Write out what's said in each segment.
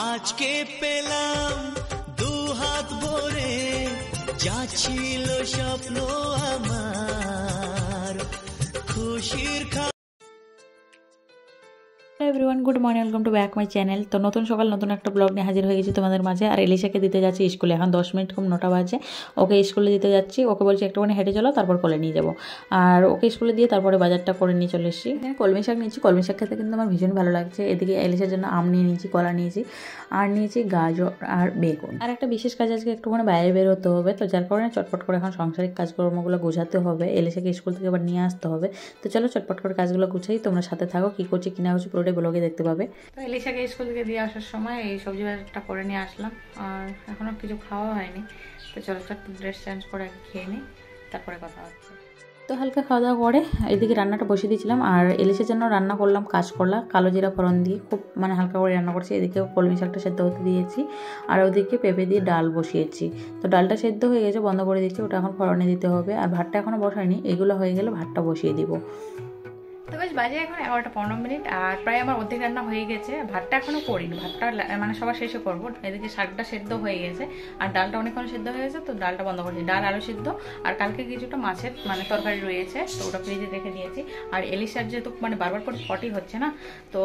আজকে পেলাম দু হাত ভরে যা ছিল স্বপ্ন আমার খুশির everyone good morning, welcome to back my channel. তো নতুন সকাল নতুন একটা ব্লগ নিয়ে হাজির হয়ে গেছি তোমাদের মাঝে। আর এলিশাকে দিতে যাচ্ছি স্কুলে, এখন 10 মিনিট কম 9টা বাজে। ওকে স্কুলে দিতে যাচ্ছি, ওকে বলছি একটুখানি হেঁটে চলো, তারপর কোলে নিয়ে যাবো। আর ওকে স্কুলে দিয়ে তারপরে বাজারটা করে নিয়ে চলে এসেছি। এখানে কলমি শাক নিয়েছি, কলমি শাক খেতে কিন্তু আমার ভীষণ ভালো লাগছে। এদিকে এলিশার জন্য আম নিয়ে নিয়েছি, কলা নিয়েছি, আর নিয়েছি গাজর আর বেগুন। আর একটা বিশেষ কাজ আজকে একটুখানি বাইরে বের হতে হবে, তো যার কারণে চটপট করে এখন সাংসারিক কাজকর্মগুলো গোছাতে হবে। এলিশাকে স্কুল থেকে আবার নিয়ে আসতে হবে, তো চলো চটপট করে কাজগুলো গুছাই। তোমরা সাথে থাকো, কী করছি কিনা করছি পুরোটাই ব্লগে দেখতে পাবে। তো এলিশাকে স্কুল থেকে দিয়ে আসার সময় এই সবজি বাজারটা করে নিয়ে আসলাম, আর এখনও কিছু খাওয়া হয়নি। তো চলো চটপট ড্রেস চেঞ্জ করে খেয়ে নিই, তারপরে কথা হচ্ছে। তো হালকা খাওয়া দাওয়া করে এদিকে রান্নাটা বসিয়ে দিয়েছিলাম। আর এলিশার জন্য রান্না করলাম কাঁচকলা, কালো জিরা ফোড়ন দিয়ে খুব হালকা করে রান্না করছি। এদিকে কলমি শাকটা সেদ্ধ হতে দিয়েছি, আর ওদিকে পেঁপে দিয়ে ডাল বসিয়েছি। তো ডালটা সেদ্ধ হয়ে গেছে, বন্ধ করে দিচ্ছি, ওটা এখন ফোড়নে দিতে হবে। আর ভাতটা এখনও বসাইনি, এগুলো হয়ে গেলে ভাতটা বসিয়ে দিব। তো বেশ বাজে এখন 11টা 15 মিনিট, আর প্রায় আমার অর্ধেক রান্না হয়ে গেছে। ভাতটা এখনও করিনি, ভাতটা মানে সবার শেষে করবো। এদিকে শাকটা সেদ্ধ হয়ে গেছে, আর ডালটা অনেকক্ষণ সেদ্ধ হয়ে গেছে, তো ডালটা বন্ধ করছি। ডাল আলু সেদ্ধ, আর কালকে কিছুটা মাছের তরকারি রয়েছে, তো ওটা ফ্রিজে রেখে দিয়েছি। আর এলিশার যেহেতু বারবার করে পটি হচ্ছে না, তো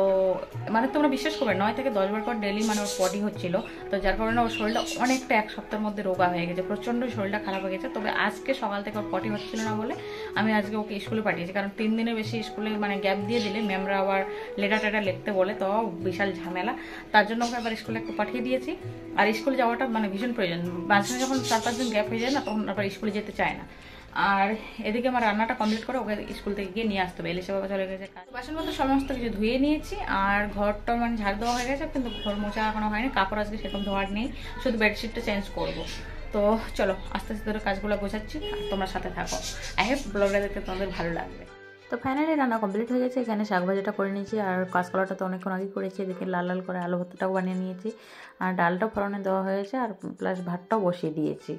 তোমরা বিশ্বাস করবে 9 থেকে 10 বার পর ডেলি ওর পটি হচ্ছিল। তো যার কারণে ওর শরীরটা অনেকটা এক সপ্তাহের মধ্যে রোগা হয়ে গেছে, প্রচণ্ড শরীরটা খারাপ হয়ে গেছে। তবে আজকে সকাল থেকে ওর পটি হচ্ছিল না বলে আমি আজকে ওকে স্কুলে পাঠিয়েছি, কারণ 3 দিনের বেশি স্কুলে গ্যাপ দিয়ে দিলে ম্যামরা আবার লেটার লিখতে বলে, তো বিশাল ঝামেলা। তার জন্য ওকে আবার স্কুলে একটু পাঠিয়ে দিয়েছি। আর স্কুলে যাওয়াটা ভীষণ প্রয়োজন। মাঝখানে যখন 4-5 দিন গ্যাপ হয়ে যায় না, তখন আবার স্কুলে যেতে চায় না। আর এদিকে আমার রান্নাটা কমপ্লিট করে ওকে স্কুল থেকে গিয়ে নিয়ে আসতে হবে। এলিশা বাবা চলে গেছে কাজ। বাসন মতো সমস্ত কিছু ধুয়ে নিয়েছি, আর ঘরটা ঝাড় দেওয়া হয়ে গেছে, কিন্তু ঘর মোছা এখনো হয়নি। কাপড় আজকে সেরকম ধোয়ার নেই, শুধু বেডশিটটা চেঞ্জ করবো। তো চলো আস্তে আস্তে ধরে কাজগুলো গোছাচ্ছি, আর তোমরা সাথে থাকো। আই হোপ ব্লগটা দেখতে তোমাদের ভালো লাগবে। তো ফাইনালি রান্না কমপ্লিট হয়ে গেছে। এখানে শাক ভাজাটা করে নিয়েছি, আর কাঁচকলাটা তো অনেকক্ষণ আগে করেছি। এদিকে লাল লাল করে আলু ভর্তাটাও বানিয়ে নিয়েছি, আর ডালটাও ফোড়নে দেওয়া হয়েছে, আর প্লাস ভাতটাও বসিয়ে দিয়েছি।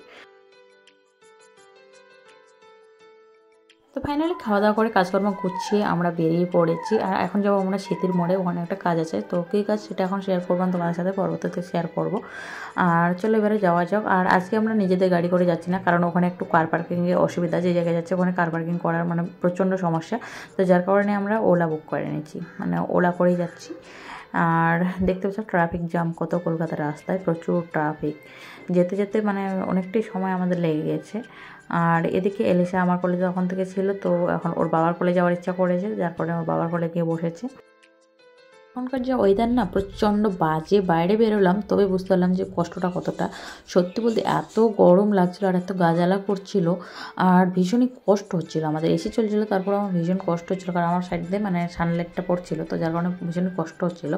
তো ফাইনালি খাওয়া দাওয়া করে কাজকর্ম গুছিয়ে আমরা বেরিয়ে পড়েছি। আর এখন যাবো আমরা স্মৃতির মোড়ে, ওখানে একটা কাজ আছে। তো কী কাজ সেটা এখন শেয়ার করবো তোমাদের সাথে, পরবর্তীতে শেয়ার করবো। আর চলো এবারে যাওয়া যাক। আর আজকে আমরা নিজেদের গাড়ি করে যাচ্ছি না, কারণ ওখানে একটু কার পার্কিংয়ের অসুবিধা। যে জায়গায় যাচ্ছে ওখানে কার পার্কিং করার প্রচণ্ড সমস্যা। তো যার কারণে আমরা ওলা বুক করে নিয়েছি, ওলা করেই যাচ্ছি। আর দেখতে পাচ্ছ ট্রাফিক জ্যাম কত, কলকাতার রাস্তায় প্রচুর ট্রাফিক। যেতে যেতে অনেকটাই সময় আমাদের লেগে গেছে। আর এদিকে এলিশা আমার কোলে তখন থেকে ছিল, তো এখন ওর বাবার কোলে যাওয়ার ইচ্ছা করেছে, যার কারণে ওর বাবার কোলে গিয়ে বসেছে। এখনকার যে ওয়েদার না প্রচণ্ড বাজে, বাইরে বেরোলাম তবে বুঝতে পারলাম যে কষ্টটা কতটা। সত্যি বলতে এত গরম লাগছিল, আর এত গাজালা করছিল, আর ভীষণই কষ্ট হচ্ছিল। আমাদের এসি চলছিল, তারপর আমার ভীষণ কষ্ট হচ্ছিলো, কারণ আমার সাইড দিয়ে সানলাইটটা পড়ছিল, তো যার কারণে ভীষণই কষ্ট হচ্ছিলো।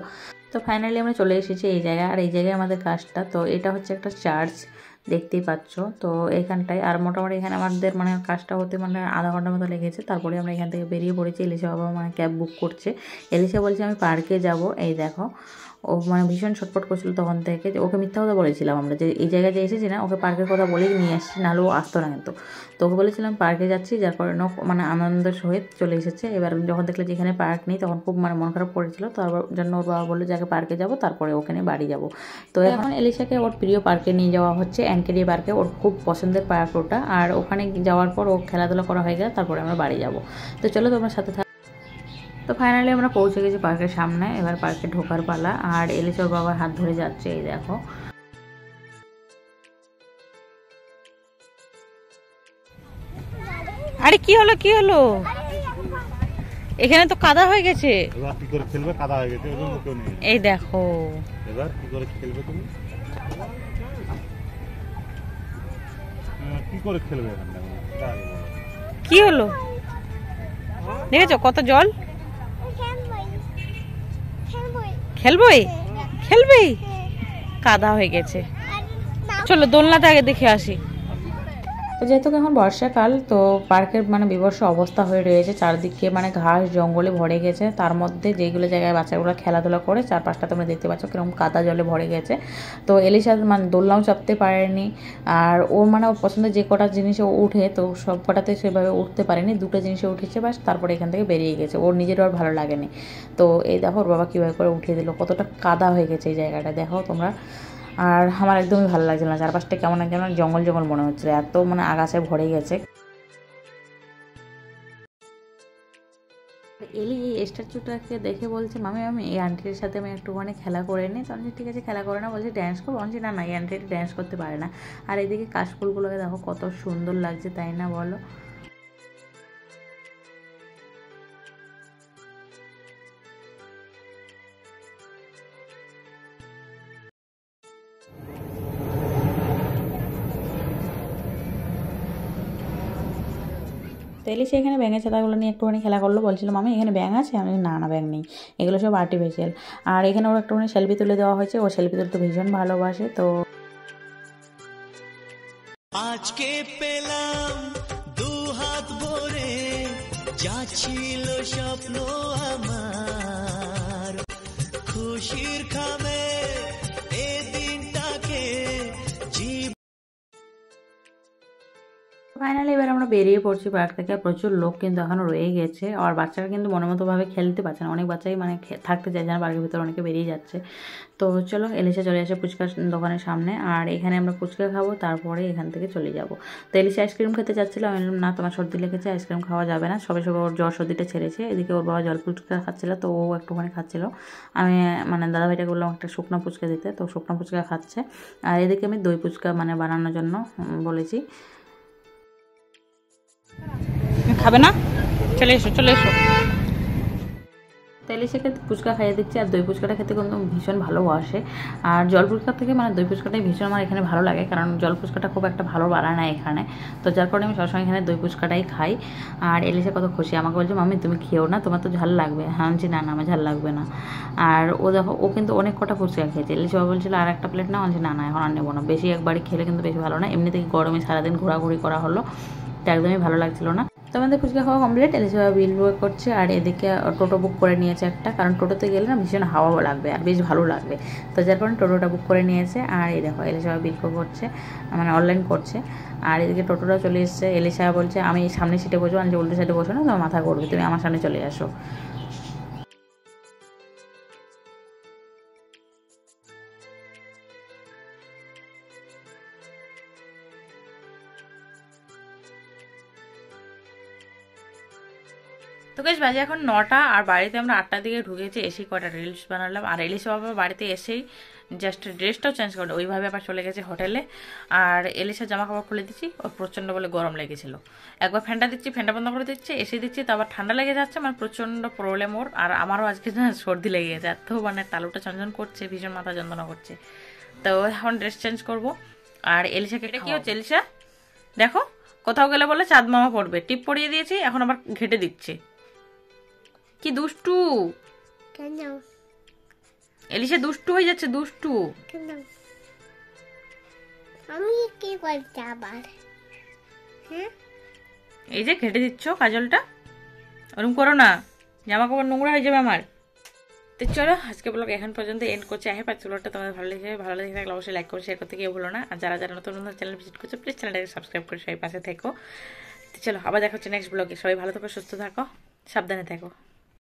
তো ফাইনালি আমরা চলে এসেছি এই জায়গায়, আর এই জায়গায় আমাদের কাজটা। তো এটা হচ্ছে একটা চার্চ, দেখতেই পাচ্ছ। তো এইখানটায় আর মোটামুটি এখানে আমাদের কাজটা হতে আধা ঘন্টার মতো লেগেছে। তারপরে আমরা এখান থেকে বেরিয়ে পড়েছি। এলিশা বাবা ক্যাব বুক করছে। এলিশা বলছে আমি পার্কে যাব। এই দেখো ও ভীষণ ছটফট করছিল তখন থেকে, যে ওকে মিথ্যা কথা বলেছিলাম আমরা, যে এই জায়গায় যে এসেছি না, ওকে পার্কের কথা বলেই নিয়ে আসছি, নাহলে ও আসতো না। কিন্তু তো ওকে বলেছিলাম পার্কে যাচ্ছি, যার কারণে আনন্দের সহিত চলে এসেছে। এবার যখন দেখলে যেখানে পার্ক নেই, তখন খুব মন খারাপ করেছিল। তো ওর জন্য ওর বাবা বললো যে আগে পার্কে যাবো, তারপরে ওখানে বাড়ি যাব। তো এখন এলিশাকে ওর প্রিয় পার্কে নিয়ে যাওয়া হচ্ছে, এনকেডি পার্কে। ওর খুব পছন্দের পার্ক ওটা। আর ওখানে যাওয়ার পর ও খেলাধুলা করা হয়ে গেলে তারপরে আমরা বাড়ি যাব। তো চলো তোমার সাথে থাক। তো ফাইনালি আমরা পৌঁছে গেছি পার্কের সামনে। এবার পার্কে ঢোকার পালা, আর এলিশার বাবার হাত ধরে যাচ্ছে। এই দেখো আরে কি হলো কি হলো, এখানে তো কাদা হয়ে গেছে। এবার কি করে খেলবে, কাদা হয়ে গেছে। এই দেখো এবার কি করে খেলবে তুমি, কি করে খেলবে এখানে, কি হলো দেখেছো কত জল। খেলবই খেলবি, কাদা হয়ে গেছে। চলো দোলনাটা আগে দেখে আসি। তো যেহেতু এখন বর্ষাকাল, তো পার্কের মানে বিভৎস অবস্থা হয়ে রয়েছে, চারদিকে মানে ঘাস জঙ্গলে ভরে গেছে। তার মধ্যে যেগুলো জায়গায় বাচ্চাগুলো খেলাধুলা করে, চারপাশটা তোমরা দেখতে পাচ্ছ কিরকম কাদা জলে ভরে গেছে। তো এলিশা মানে দোলনাও চাপতে পারেনি, আর ওর মানে ওর পছন্দের যে কটা জিনিসে ও উঠে, তো সব কটাতে সেভাবে উঠতে পারেনি, দুটো জিনিসে উঠেছে বাস, তারপরে এখান থেকে বেরিয়ে গেছে। ওর নিজেরও আর ভালো লাগেনি। তো এই দেখো ওর বাবা কীভাবে করে উঠিয়ে দিল, কতটা কাদা হয়ে গেছে এই জায়গাটা দেখো তোমরা। আর আমার একদমই ভালো লাগছিল না, চারপাশটা কেমন একদম জঙ্গল জঙ্গল মনে হচ্ছিল, এত মানে আগাছায় ভরে গেছে। এলি এই স্ট্যাচুটাকে দেখে বলছে, মামি মামি এই আন্টির সাথে আমি একটুখানি খেলা করে নিই। তো আমি ঠিক আছে খেলা করে না, বলছি ড্যান্স করবো। বলছি না না, এই আন্টিটা ড্যান্স করতে পারে না। আর এদিকে কাশফুলগুলোকে দেখো কত সুন্দর লাগছে, তাই না বলো? তো এলি সেখানে ব্যাঙের ছাতাগুলো নিয়ে একটুখানি খেলা করলো, বলছিল মামি এখানে ব্যাঙ আছে? আমি না না ব্যাঙ নেই, এগুলো সব আর্টিফিশিয়াল। আর এখানে ওর একটুখানি সেলফি তুলে দেওয়া হয়েছে, ও সেলফি তুলতে ভীষণ ভালোবাসে। তো আজকে পেলাম দু হাত ভরে, যা ছিল স্বপ্ন আমার, খুশির খামে এ দিনটাকে ফাইনালি এবার আমরা বেরিয়ে পড়ছি পার্ক থেকে। প্রচুর লোক কিন্তু এখনও রয়ে গেছে, আর বাচ্চারা কিন্তু মনের মতোভাবে খেলতে পারছে না, অনেক বাচ্চাই মানে থাকতে চাইছে না পার্কের ভিতরে, অনেকে বেরিয়ে যাচ্ছে। তো চলো এলিশা চলে আসে ফুচকার দোকানের সামনে, আর এখানে আমরা ফুচকা খাবো, তারপরে এখান থেকে চলে যাব। তো এলিশা আইসক্রিম খেতে চাচ্ছিলো, আমি বললাম না তোমার সর্দি লেগেছে, আইসক্রিম খাওয়া যাবে না। সবে সবে ওর জ্বর সর্দিটা ছেড়েছে। এদিকে ওর বাবা জল ফুচকা খাচ্ছিল, তো ও একটুখানি খাচ্ছিল। আমি মানে দাদাভাইটাকে বললাম একটা শুকনো ফুচকা দিতে, তো শুকনো ফুচকা খাচ্ছে। আর এদিকে আমি দই ফুচকা মানে বানানোর জন্য বলেছি। খাবে না? চলে এসো চলে এসো। তাইলে সেক্ষেত্রে ফুচকা খাইয়ে দিচ্ছি, আর দই ফুচকাটা খেতে কিন্তু ভীষণ ভালোবাসে। আর জল ফুচকার থেকে মানে দই ফুচকাটাই ভীষণ আমার এখানে ভালো লাগে, কারণ জল ফুচকাটা খুব একটা ভালো বানায় না এখানে। তো যার কারণে আমি সবসময় এখানে দই ফুচকাটাই খাই। আর এলিশা কত খুশি, আমাকে বলছে মাম্মি তুমি খেও না, তোমার তো ঝাল লাগবে। হ্যাঁ বলছি না না আমার ঝাল লাগবে না। আর ও দেখো ও কিন্তু অনেক কটা ফুচকা খেয়েছে। এলিশা বলছিল আর একটা প্লেট না, বলছি না না এখন আর নেবো না, বেশি একবারই খেলে কিন্তু বেশি ভালো না। এমনিতেই গরমে সারাদিন ঘোরাঘুরি করা হলো, তো একদমই ভালো লাগছিল না। তো আমাদের ফুচকা খাওয়া কমপ্লিট, এলিশা বিল বুক করছে, আর এদিকে টোটো বুক করে নিয়েছে একটা, কারণ টোটোতে গেলে না ভীষণ হাওয়া লাগবে আর বেশ ভালো লাগবে। তো যার কারণে টোটোটা বুক করে নিয়েছে। আর এই দেখো এলিশা বিল করছে, মানে অনলাইন করছে। আর এদিকে টোটোটা চলে এসছে। এলিশা বলছে আমি সামনে সিটে বসবো, আমি উল্টো সাইডে বসো না, তোমার মাথা করবে, তুমি আমার সামনে চলে আসো। তো বেশ বাজে এখন 9টা, আর বাড়িতে আমরা 8টার দিকে ঢুকেছি, এসেই কটা রিলস বানালাম। আর এলিশা বাবা বাড়িতে এসেই জাস্ট ড্রেসটাও চেঞ্জ করে ওইভাবে আবার চলে গেছে হোটেলে। আর এলিশা জামা কাপড় খুলে দিচ্ছি, ওর প্রচণ্ড বলে গরম লেগেছিল। একবার ফ্যানটা দিচ্ছি, ফ্যানটা বন্ধ করে দিচ্ছে, এসে দিচ্ছি, তো আবার ঠান্ডা লেগে যাচ্ছে, মানে প্রচণ্ড প্রবলেম ওর। আর আমারও আজকে না সর্দি লেগে গেছে, এত মানে তালুটা চঞ্চন করছে, ভীষণ মাথা যন্ত্রণা করছে। তো এখন ড্রেস চেঞ্জ করবো। আর এলিশাকে এটা কি হচ্ছে এলিশা দেখো, কোথাও গেলে বলে চাঁদ মামা পড়বে, টিপ পরিয়ে দিয়েছি, এখন আবার ঘেটে দিচ্ছে। কি দুষ্টু কেন এলিশা, দুষ্টু হয়ে যাচ্ছে, দুষ্টু। কেন আমি কি করতে আবার? হ্যাঁ এই যে ঘেটে দিচ্ছ কাজলটা, ওরকম করো না, জামা কাপড় নোংরা হয়ে যাবে আমার। তো চলো আজকে ব্লগ এখন পর্যন্ত এন্ড করছি। আই হোপ আজকে ব্লগটা তোমাদের ভালো লেগে থাকলে অবশ্যই লাইক করে শেয়ার করতে গিয়ে ভুলো না। আর যারা যারা নতুন নতুন চ্যানেল ভিজিট করছো প্লিজ চ্যানেলটাকে সাবস্ক্রাইব করে সবাই পাশে থেকো। তো চলো আবার দেখা হচ্ছে নেক্সট ব্লগে। সবাই ভালো থাকো, সুস্থ থাকো, সাবধানে থাকো।